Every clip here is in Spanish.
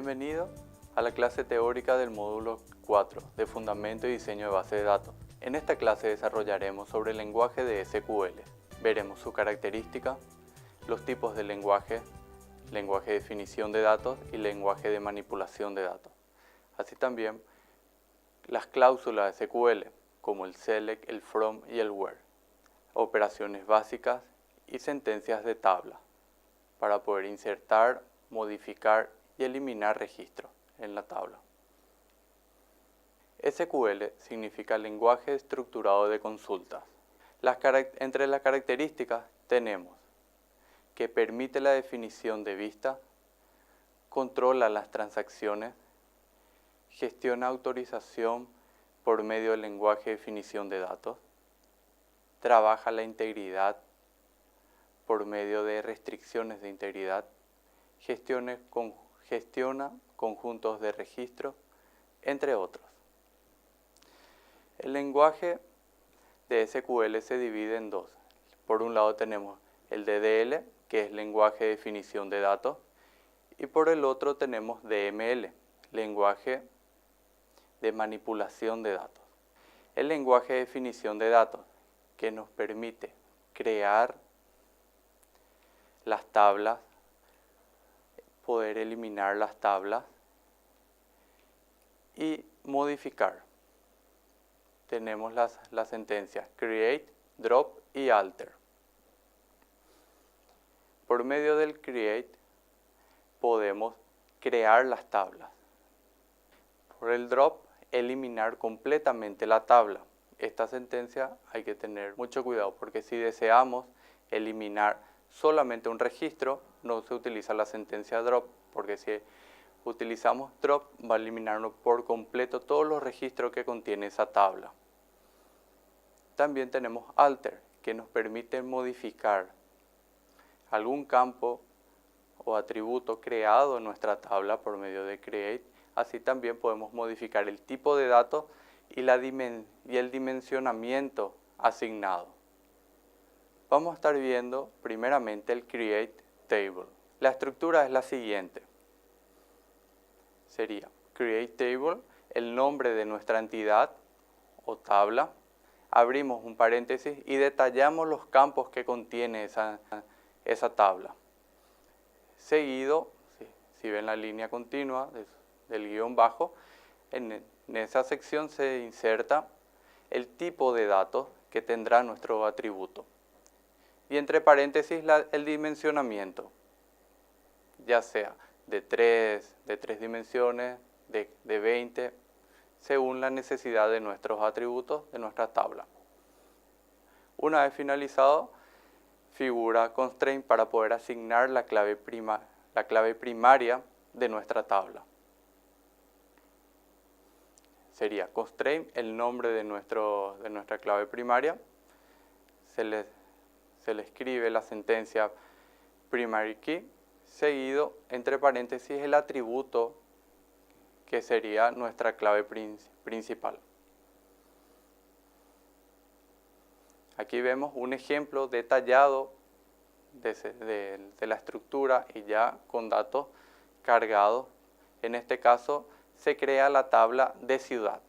Bienvenido a la clase teórica del módulo 4 de Fundamento y Diseño de Base de Datos. En esta clase desarrollaremos sobre el lenguaje de SQL. Veremos su característica, los tipos de lenguaje de definición de datos y lenguaje de manipulación de datos. Así también las cláusulas de SQL, como el select, el from y el where, operaciones básicas y sentencias de tabla, para poder insertar, modificar y eliminar registros en la tabla. SQL significa lenguaje estructurado de consultas. Entre las características tenemos que permite la definición de vista, controla las transacciones, gestiona autorización por medio del lenguaje de definición de datos, trabaja la integridad por medio de restricciones de integridad, gestiona conjuntos de registro, entre otros. El lenguaje de SQL se divide en dos. Por un lado tenemos el DDL, que es lenguaje de definición de datos, y por el otro tenemos DML, lenguaje de manipulación de datos. El lenguaje de definición de datos, que nos permite crear las tablas, poder eliminar las tablas y modificar. Tenemos las sentencias create, drop y alter. Por medio del create podemos crear las tablas. Por el drop, eliminar completamente la tabla. Esta sentencia hay que tener mucho cuidado porque si deseamos eliminar solamente un registro, no se utiliza la sentencia drop, porque si utilizamos drop va a eliminarnos por completo todos los registros que contiene esa tabla. También tenemos alter, que nos permite modificar algún campo o atributo creado en nuestra tabla por medio de create. Así también podemos modificar el tipo de datos y el dimensionamiento asignado. Vamos a estar viendo primeramente el create table. La estructura es la siguiente. Sería create table, el nombre de nuestra entidad o tabla. Abrimos un paréntesis y detallamos los campos que contiene esa tabla. Seguido, si ven la línea continua del guión bajo, en esa sección se inserta el tipo de datos que tendrá nuestro atributo. Y entre paréntesis el dimensionamiento, ya sea de 3 dimensiones, de 20, según la necesidad de nuestros atributos de nuestra tabla. Una vez finalizado, figura constraint para poder asignar la clave primaria de nuestra tabla. Sería constraint el nombre de nuestra clave primaria. Se le escribe la sentencia primary key, seguido entre paréntesis el atributo que sería nuestra clave principal. Aquí vemos un ejemplo detallado de la estructura y ya con datos cargados. En este caso se crea la tabla de ciudad.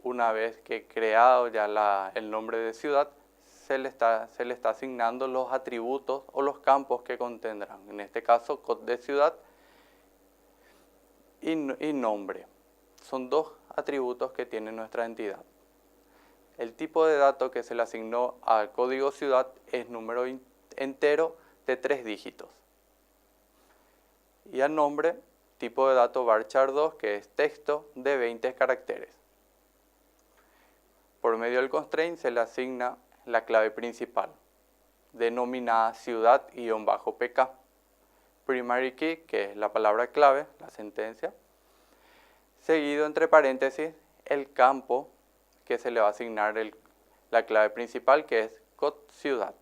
Una vez que creado ya el nombre de ciudad, se le está asignando los atributos o los campos que contendrán. En este caso, code de ciudad y nombre. Son dos atributos que tiene nuestra entidad. El tipo de datos que se le asignó al código ciudad es número entero de 3 dígitos. Y al nombre, tipo de datos varchar 2, que es texto de 20 caracteres. Por medio del constraint se le asigna la clave principal, denominada ciudad-pk. Primary key, que es la palabra clave, la sentencia. Seguido entre paréntesis el campo que se le va a asignar la clave principal, que es code ciudad.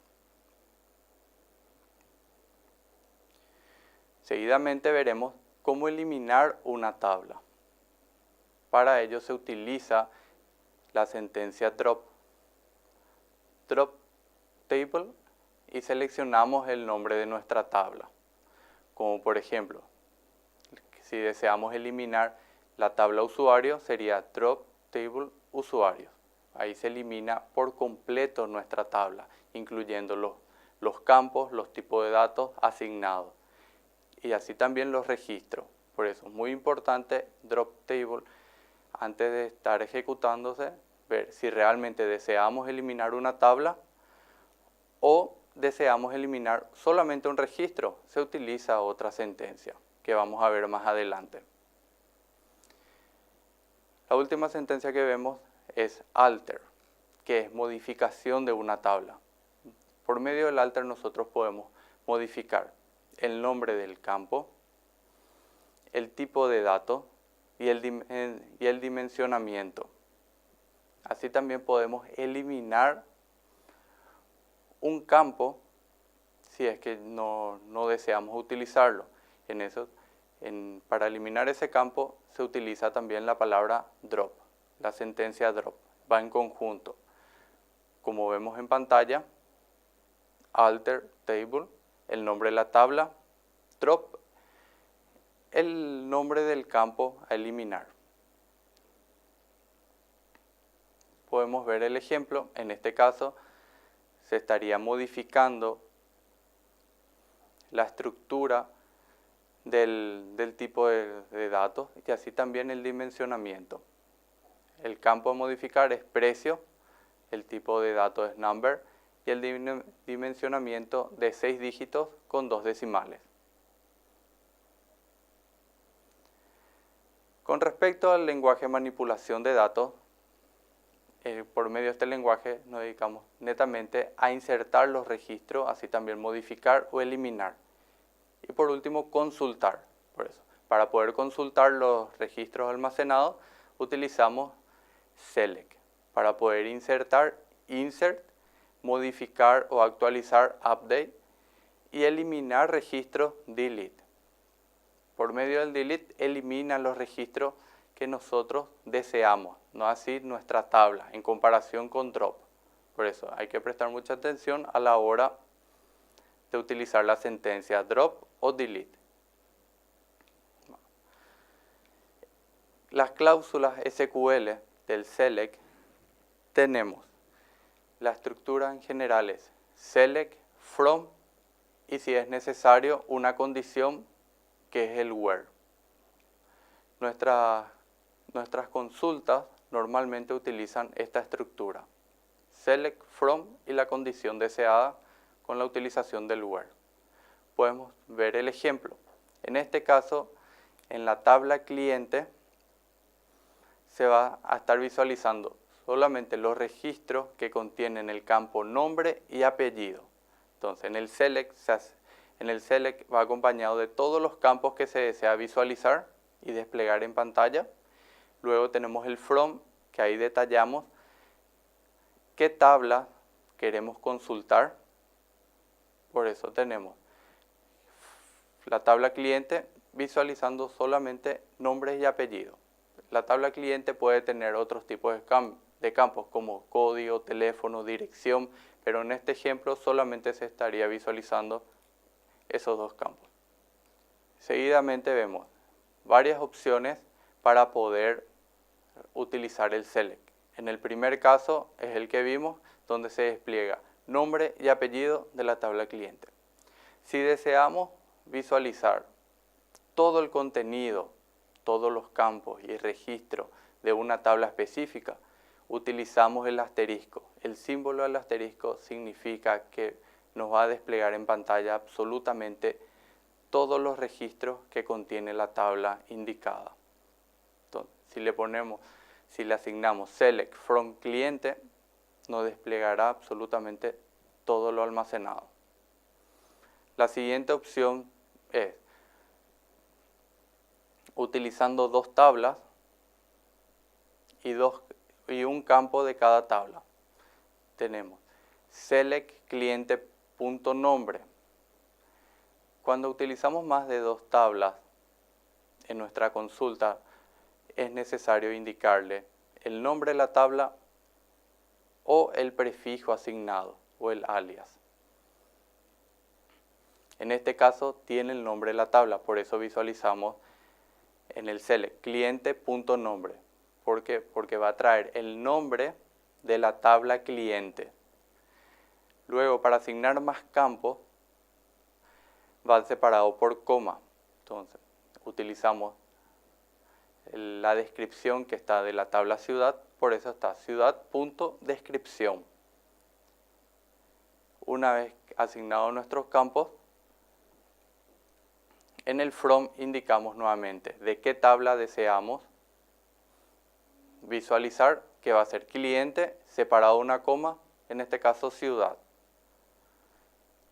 Seguidamente veremos cómo eliminar una tabla. Para ello se utiliza la sentencia drop table y seleccionamos el nombre de nuestra tabla. como por ejemplo, si deseamos eliminar la tabla usuario, sería drop table usuarios. Ahí se elimina por completo nuestra tabla, incluyendo los campos, los tipos de datos asignados y así también los registros. Por eso es muy importante drop table antes de estar ejecutándose, ver si realmente deseamos eliminar una tabla o deseamos eliminar solamente un registro. Se utiliza otra sentencia que vamos a ver más adelante. La última sentencia que vemos es alter, que es modificación de una tabla. Por medio del alter nosotros podemos modificar el nombre del campo, el tipo de datos y el dimensionamiento. Así también podemos eliminar un campo si es que no deseamos utilizarlo. Para eliminar ese campo se utiliza también la palabra drop, la sentencia drop, va en conjunto. Como vemos en pantalla, alter table, el nombre de la tabla, drop, el nombre del campo a eliminar. Podemos ver el ejemplo, en este caso se estaría modificando la estructura del tipo de datos y así también el dimensionamiento. El campo a modificar es precio, el tipo de datos es number y el dimensionamiento de 6 dígitos con 2 decimales. Con respecto al lenguaje de manipulación de datos, por medio de este lenguaje nos dedicamos netamente a insertar los registros, así también modificar o eliminar. Y por último, consultar. Por eso, para poder consultar los registros almacenados, utilizamos select. Para poder insertar, insert, modificar o actualizar, update, y eliminar registros, delete. Por medio del delete, elimina los registros que nosotros deseamos, no así nuestra tabla, en comparación con drop. Por eso hay que prestar mucha atención a la hora de utilizar la sentencia drop o delete. Las cláusulas SQL del select tenemos la estructura en general es select, from y si es necesario una condición que es el where. Nuestras consultas normalmente utilizan esta estructura, select, from y la condición deseada con la utilización del where. Podemos ver el ejemplo. En este caso, en la tabla cliente se va a estar visualizando solamente los registros que contienen el campo nombre y apellido. Entonces, en el select va acompañado de todos los campos que se desea visualizar y desplegar en pantalla. Luego tenemos el from, que ahí detallamos qué tabla queremos consultar. Por eso tenemos la tabla cliente visualizando solamente nombres y apellidos. La tabla cliente puede tener otros tipos de campos como código, teléfono, dirección, pero en este ejemplo solamente se estaría visualizando esos dos campos. Seguidamente vemos varias opciones para poder utilizar el select. En el primer caso es el que vimos, donde se despliega nombre y apellido de la tabla cliente. Si deseamos visualizar todo el contenido, todos los campos y registros de una tabla específica, utilizamos el asterisco. El símbolo del asterisco significa que nos va a desplegar en pantalla absolutamente todos los registros que contiene la tabla indicada. Entonces, si le asignamos select from cliente, nos desplegará absolutamente todo lo almacenado. La siguiente opción es, utilizando dos tablas y un campo de cada tabla. Tenemos select cliente.nombre. Cuando utilizamos más de dos tablas en nuestra consulta, es necesario indicarle el nombre de la tabla o el prefijo asignado o el alias. En este caso tiene el nombre de la tabla, por eso visualizamos en el select cliente.nombre. ¿Por qué? Porque va a traer el nombre de la tabla cliente. Luego, para asignar más campos, va separado por coma. Entonces, utilizamos la descripción que está de la tabla ciudad, por eso está ciudad.descripción. Una vez asignados nuestros campos, en el from indicamos nuevamente de qué tabla deseamos visualizar, que va a ser cliente, separado una coma, en este caso ciudad.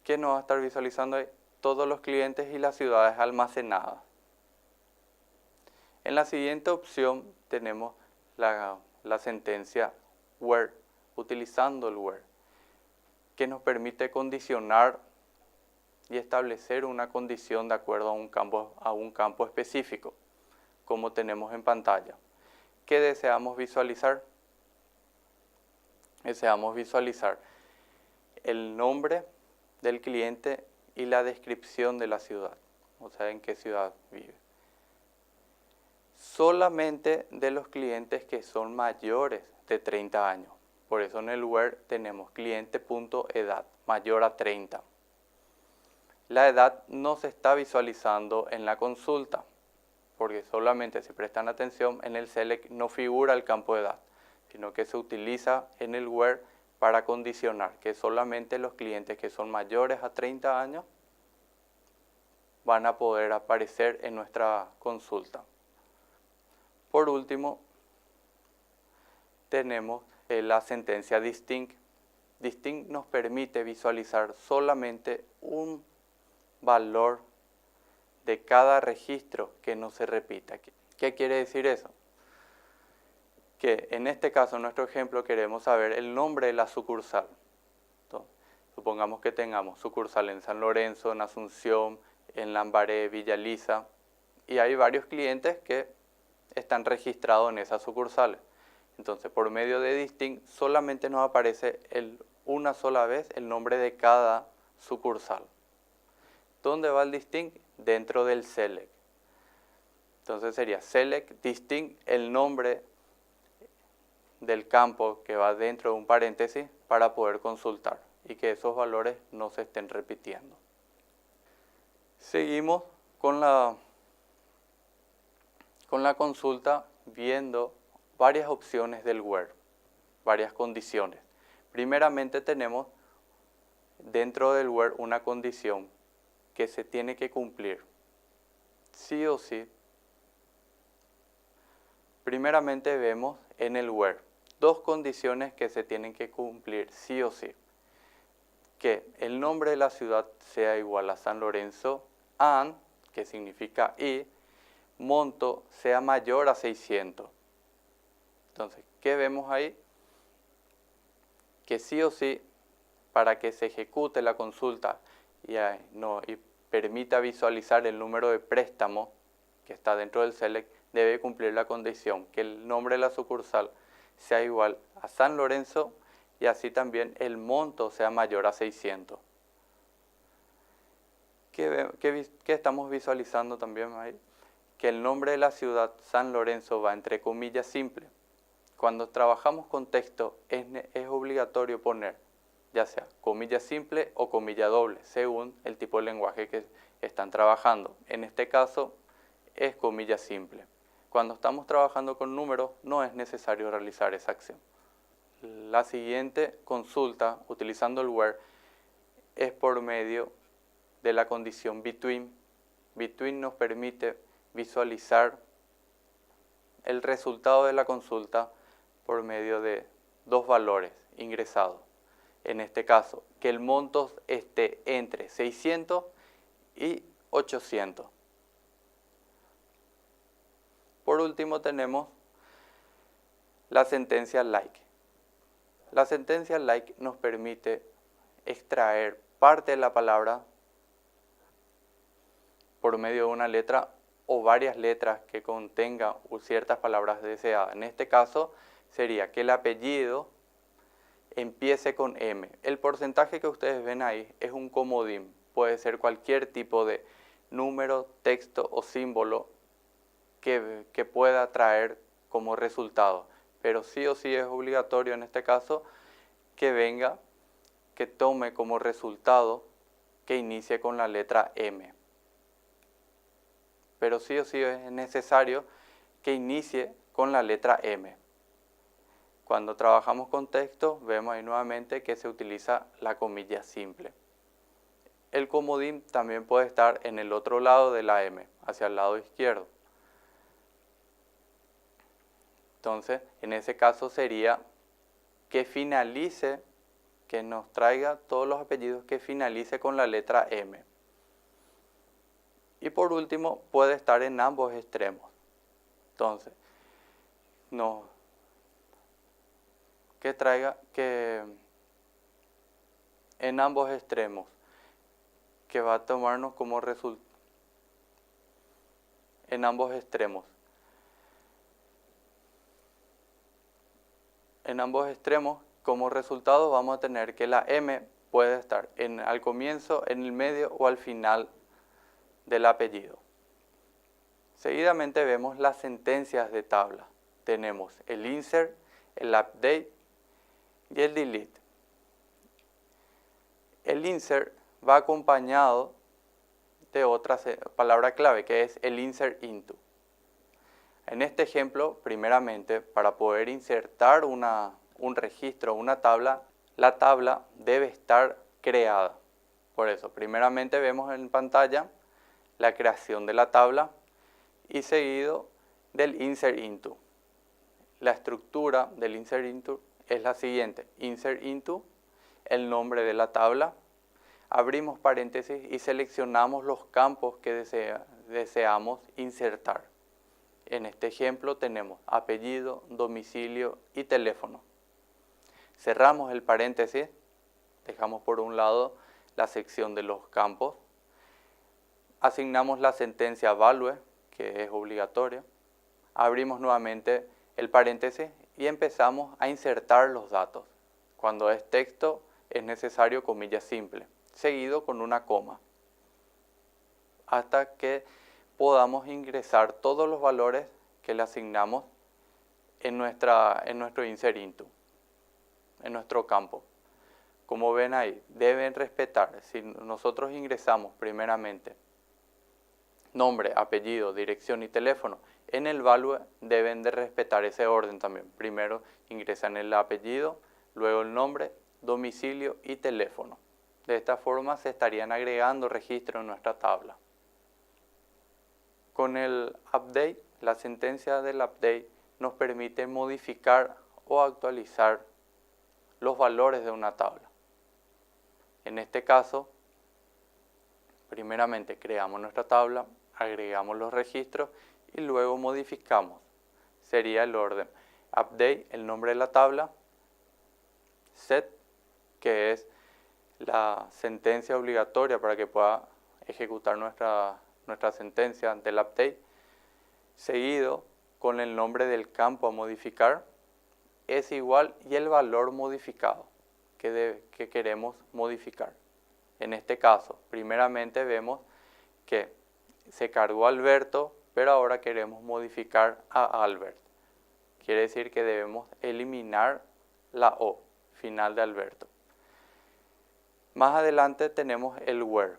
¿Qué nos va a estar visualizando ahí? Todos los clientes y las ciudades almacenadas. En la siguiente opción tenemos la sentencia where, utilizando el where, que nos permite condicionar y establecer una condición de acuerdo a un campo específico, como tenemos en pantalla. ¿Qué deseamos visualizar? Deseamos visualizar el nombre del cliente y la descripción de la ciudad, o sea, en qué ciudad vive. Solamente de los clientes que son mayores de 30 años. Por eso en el where tenemos cliente.edad, mayor a 30. La edad no se está visualizando en la consulta, porque solamente si prestan atención en el select no figura el campo de edad, sino que se utiliza en el where para condicionar que solamente los clientes que son mayores a 30 años van a poder aparecer en nuestra consulta. Por último, tenemos la sentencia distinct. Distinct nos permite visualizar solamente un valor de cada registro que no se repita. ¿Qué quiere decir eso? Que en este caso, en nuestro ejemplo, queremos saber el nombre de la sucursal. Entonces, supongamos que tengamos sucursal en San Lorenzo, en Asunción, en Lambaré, Villa Lisa, y hay varios clientes que están registrados en esas sucursales. Entonces, por medio de distinct, solamente nos aparece una sola vez el nombre de cada sucursal. ¿Dónde va el distinct? Dentro del select. Entonces sería select distinct, el nombre del campo que va dentro de un paréntesis para poder consultar y que esos valores no se estén repitiendo. Seguimos con la consulta viendo varias opciones del where, varias condiciones. Primeramente tenemos dentro del where una condición que se tiene que cumplir, sí o sí. Primeramente vemos en el where dos condiciones que se tienen que cumplir, sí o sí. Que el nombre de la ciudad sea igual a San Lorenzo, and, que significa y, monto sea mayor a 600. Entonces, ¿qué vemos ahí? Que sí o sí, para que se ejecute la consulta y permita visualizar el número de préstamo que está dentro del select, debe cumplir la condición que el nombre de la sucursal sea igual a San Lorenzo y así también el monto sea mayor a 600. ¿Qué estamos visualizando también ahí? Que el nombre de la ciudad, San Lorenzo, va entre comillas simple. Cuando trabajamos con texto es obligatorio poner ya sea comilla simple o comilla doble, según el tipo de lenguaje que están trabajando. En este caso es comilla simple. Cuando estamos trabajando con números no es necesario realizar esa acción. La siguiente consulta, utilizando el where, es por medio de la condición between. Between nos permite visualizar el resultado de la consulta por medio de dos valores ingresados. En este caso, que el monto esté entre 600 y 800. Por último tenemos la sentencia like. La sentencia like nos permite extraer parte de la palabra por medio de una letra o varias letras que contengan ciertas palabras deseadas. En este caso sería que el apellido empiece con M. El porcentaje que ustedes ven ahí es un comodín puede ser cualquier tipo de número, texto o símbolo que pueda traer como resultado. Pero sí o sí es obligatorio en este caso que tome como resultado que inicie con la letra M. Pero sí o sí es necesario que inicie con la letra M. Cuando trabajamos con texto, vemos ahí nuevamente que se utiliza la comilla simple. El comodín también puede estar en el otro lado de la M, hacia el lado izquierdo. Entonces, en ese caso sería que finalice, que nos traiga todos los apellidos que finalice con la letra M. Y por último, puede estar en ambos extremos. Entonces, que traiga que en ambos extremos, que va a tomarnos como resultado, en ambos extremos. En ambos extremos, como resultado vamos a tener que la M puede estar al comienzo, en el medio o al final del apellido. Seguidamente vemos las sentencias de tabla. Tenemos el insert, el update y el delete. El insert va acompañado de otra palabra clave que es el insert into. En este ejemplo, primeramente, para poder insertar un registro, una tabla, la tabla debe estar creada. Por eso, primeramente vemos en pantalla la creación de la tabla y seguido del insert into. La estructura del insert into es la siguiente: insert into, el nombre de la tabla, abrimos paréntesis y seleccionamos los campos que deseamos insertar. En este ejemplo tenemos apellido, domicilio y teléfono. Cerramos el paréntesis, dejamos por un lado la sección de los campos, asignamos la sentencia value, que es obligatoria, abrimos nuevamente el paréntesis y empezamos a insertar los datos. Cuando es texto es necesario comilla simple, seguido con una coma, hasta que podamos ingresar todos los valores que le asignamos en nuestro insert into, en nuestro campo. Como ven ahí, deben respetar, si nosotros ingresamos primeramente nombre, apellido, dirección y teléfono, en el value deben de respetar ese orden también. Primero ingresan el apellido, luego el nombre, domicilio y teléfono. De esta forma se estarían agregando registros en nuestra tabla. Con el update, la sentencia del update nos permite modificar o actualizar los valores de una tabla. En este caso, primeramente creamos nuestra tabla, agregamos los registros y luego modificamos. Sería el orden: update, el nombre de la tabla; set, que es la sentencia obligatoria para que pueda ejecutar nuestra sentencia del update, seguido con el nombre del campo a modificar, es igual y el valor modificado que queremos modificar. En este caso, primeramente vemos que se cargó Alberto, pero ahora queremos modificar a Albert. Quiere decir que debemos eliminar la O final de Alberto. Más adelante tenemos el where.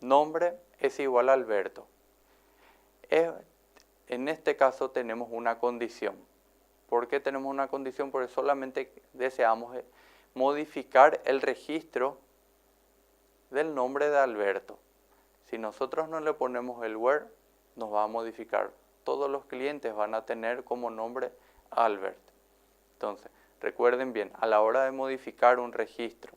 Nombre es igual a Alberto. En este caso tenemos una condición. ¿Por qué tenemos una condición? Porque solamente deseamos modificar el registro del nombre de Alberto. Si nosotros no le ponemos el where, nos va a modificar. Todos los clientes van a tener como nombre Albert. Entonces, recuerden bien, a la hora de modificar un registro,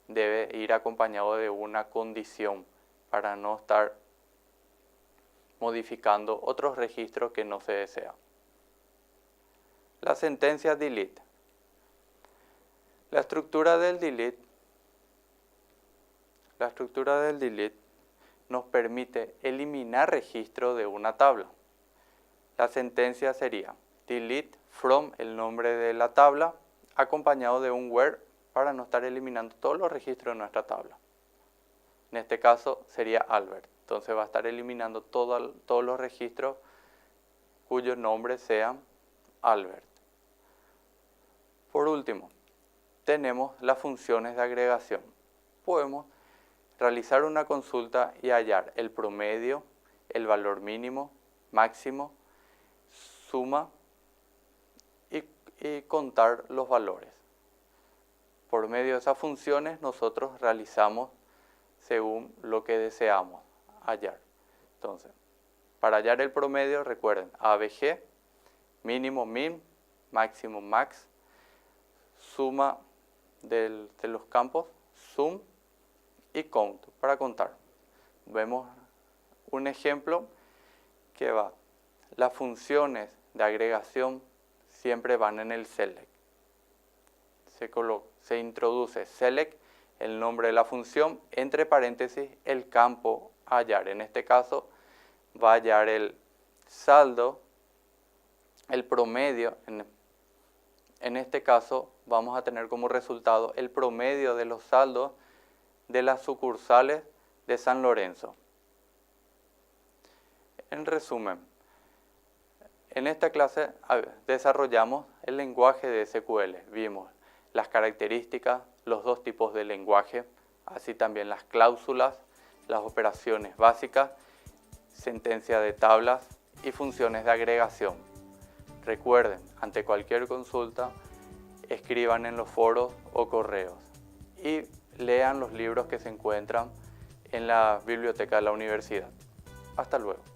debe ir acompañado de una condición para no estar modificando otros registros que no se desea. La sentencia delete. La estructura del delete nos permite eliminar registro de una tabla. La sentencia sería delete from el nombre de la tabla acompañado de un where para no estar eliminando todos los registros de nuestra tabla. En este caso sería Albert. Entonces va a estar eliminando todos los registros cuyos nombres sean Albert. Por último, tenemos las funciones de agregación. Podemos realizar una consulta y hallar el promedio, el valor mínimo, máximo, suma y contar los valores. Por medio de esas funciones nosotros realizamos según lo que deseamos hallar. Entonces, para hallar el promedio, recuerden, ABG, mínimo min, máximo max, suma de los campos, sum y count, para contar. Vemos un ejemplo que va, las funciones de agregación siempre van en el select. Se introduce select, el nombre de la función, entre paréntesis el campo a hallar. En este caso va a hallar el saldo, el promedio. En este caso vamos a tener como resultado el promedio de los saldos de las sucursales de San Lorenzo. En resumen, en esta clase desarrollamos el lenguaje de SQL. Vimos las características, los dos tipos de lenguaje, así también las cláusulas, las operaciones básicas, sentencia de tablas y funciones de agregación. Recuerden, ante cualquier consulta, escriban en los foros o correos y lean los libros que se encuentran en la biblioteca de la universidad. Hasta luego.